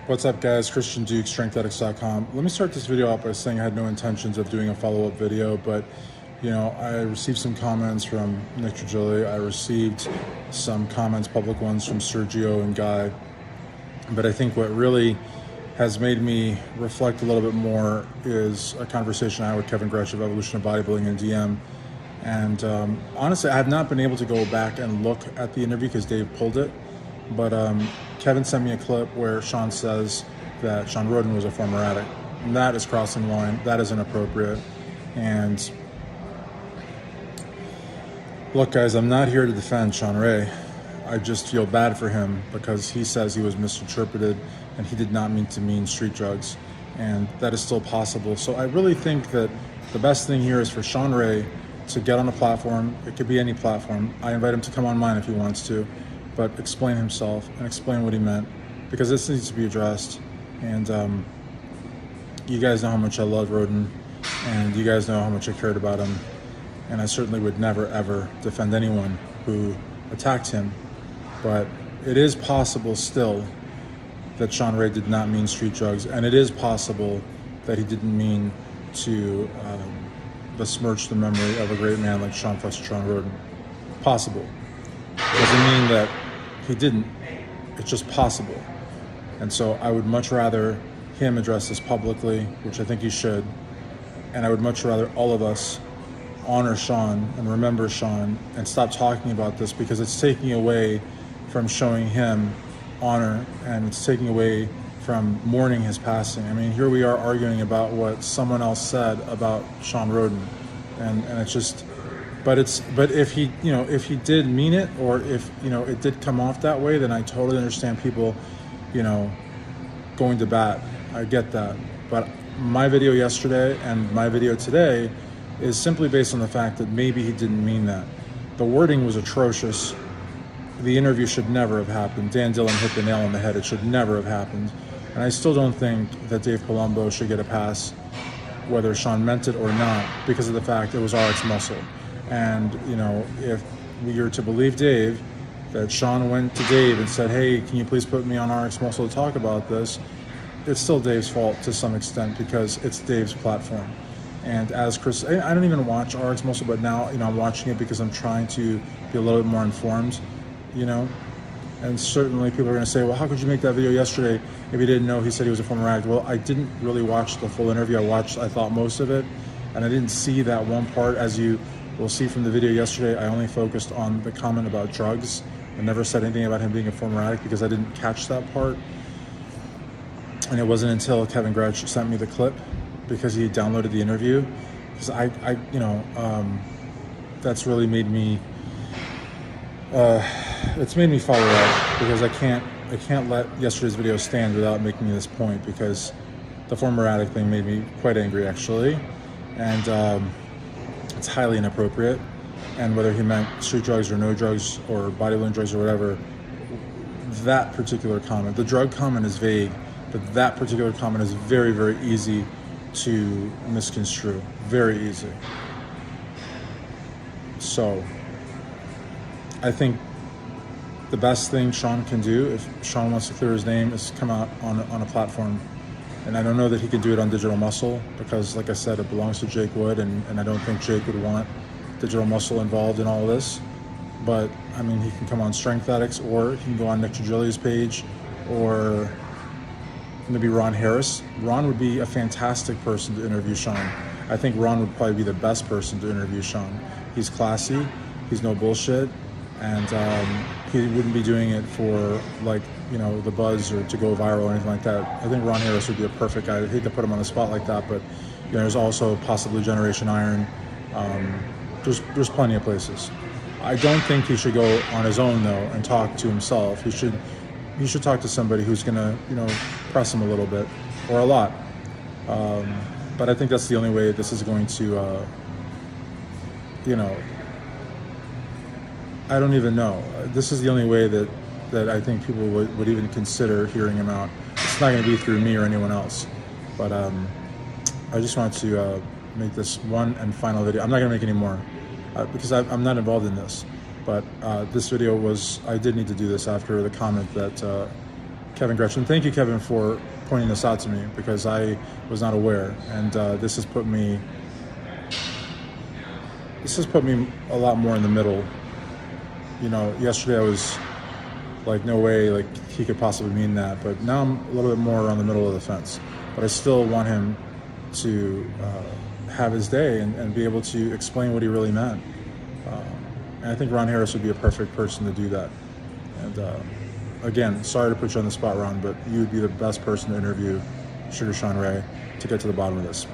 What's up, guys? Christian Duke, StrengthAddicts.com. Let me start this video out by saying I had no intentions of doing a follow-up video, but I received some comments from Nick Trigili. I received some comments, public ones, from Sergio and Guy. But I think what really has made me reflect a little bit more is a conversation I had with Kevin Gretsch of Evolution of Bodybuilding in DM. And honestly, I have not been able to go back and look at the interview because Dave pulled it. But Kevin sent me a clip where Shawn says that Shawn Rhoden was a former addict. And that is crossing the line. That is inappropriate. And look, guys, I'm not here to defend Shawn Ray. I just feel bad for him because he says he was misinterpreted and he did not mean to mean street drugs. And that is still possible. So I really think that the best thing here is for Shawn Ray to get on a platform. It could be any platform. I invite him to come on mine if he wants to, but explain himself and explain what he meant, because this needs to be addressed. And you guys know how much I love Rhoden, and you guys know how much I cared about him, and I certainly would never ever defend anyone who attacked him. But it is possible still that Shawn Ray did not mean street drugs, and it is possible that he didn't mean to besmirch the memory of a great man like Shawn Rhoden. Possible. Doesn't mean that he didn't. It's just possible. And so I would much rather him address this publicly, which I think he should, and I would much rather all of us honor Shawn and remember Shawn and stop talking about this, because it's taking away from showing him honor, and it's taking away from mourning his passing. I mean, here we are arguing about what someone else said about Shawn Rhoden, and it's just, but if he did mean it, or if it did come off that way, then I totally understand people going to bat. I get that. But my video yesterday and my video today is simply based on the fact that maybe he didn't mean that. The wording was atrocious. The interview should never have happened. Dan Dillon hit the nail on the head. It should never have happened. And I still don't think that Dave Palumbo should get a pass, whether Shawn meant it or not, because of the fact it was RX Muscle. And, if we are to believe Dave, that Shawn went to Dave and said, hey, can you please put me on RX Muscle to talk about this? It's still Dave's fault to some extent, because it's Dave's platform. And as Chris, I don't even watch RX Muscle, but now, I'm watching it because I'm trying to be a little bit more informed, And certainly people are going to say, well, how could you make that video yesterday if you didn't know he said he was a former addict? Well, I didn't really watch the full interview. I thought most of it, and I didn't see that one part. As you will see from the video yesterday, I only focused on the comment about drugs. I never said anything about him being a former addict because I didn't catch that part. And it wasn't until Kevin Gretsch sent me the clip, because he downloaded the interview, because that's really made me, it's made me follow up, because I can't let yesterday's video stand without making this point, because the former addict thing made me quite angry, actually, and it's highly inappropriate. And whether he meant street drugs or no drugs or bodybuilding drugs or whatever, that particular comment, the drug comment is vague, but that particular comment is very, very easy to misconstrue, very easy. So I think the best thing Shawn can do, if Shawn wants to clear his name, is come out on a platform. And I don't know that he can do it on Digital Muscle, because, like I said, it belongs to Jake Wood, and I don't think Jake would want Digital Muscle involved in all of this. But I mean, he can come on Strength Addicts, or he can go on Nick Trigili's page, or maybe Ron Harris. Ron would be a fantastic person to interview Shawn. I think Ron would probably be the best person to interview Shawn. He's classy, he's no bullshit, and he wouldn't be doing it for the buzz or to go viral or anything like that. I think Ron Harris would be a perfect guy. I hate to put him on the spot like that, but there's also possibly Generation Iron. There's plenty of places. I don't think he should go on his own though and talk to himself. He should talk to somebody who's gonna press him a little bit, or a lot. But I think that's the only way this is going to I don't even know. This is the only way that I think people would even consider hearing him out. It's not going to be through me or anyone else. But I just want to make this one and final video. I'm not going to make any more because I'm not involved in this. But this video I did need to do this after the comment that Kevin Gretchen. Thank you, Kevin, for pointing this out to me, because I was not aware, and this has put me a lot more in the middle. You know, yesterday I was like, no way, like he could possibly mean that, but now I'm a little bit more around the middle of the fence. But I still want him to have his day and be able to explain what he really meant. And I think Ron Harris would be a perfect person to do that. And again, sorry to put you on the spot, Ron, but you would be the best person to interview Sugar Shawn Ray to get to the bottom of this.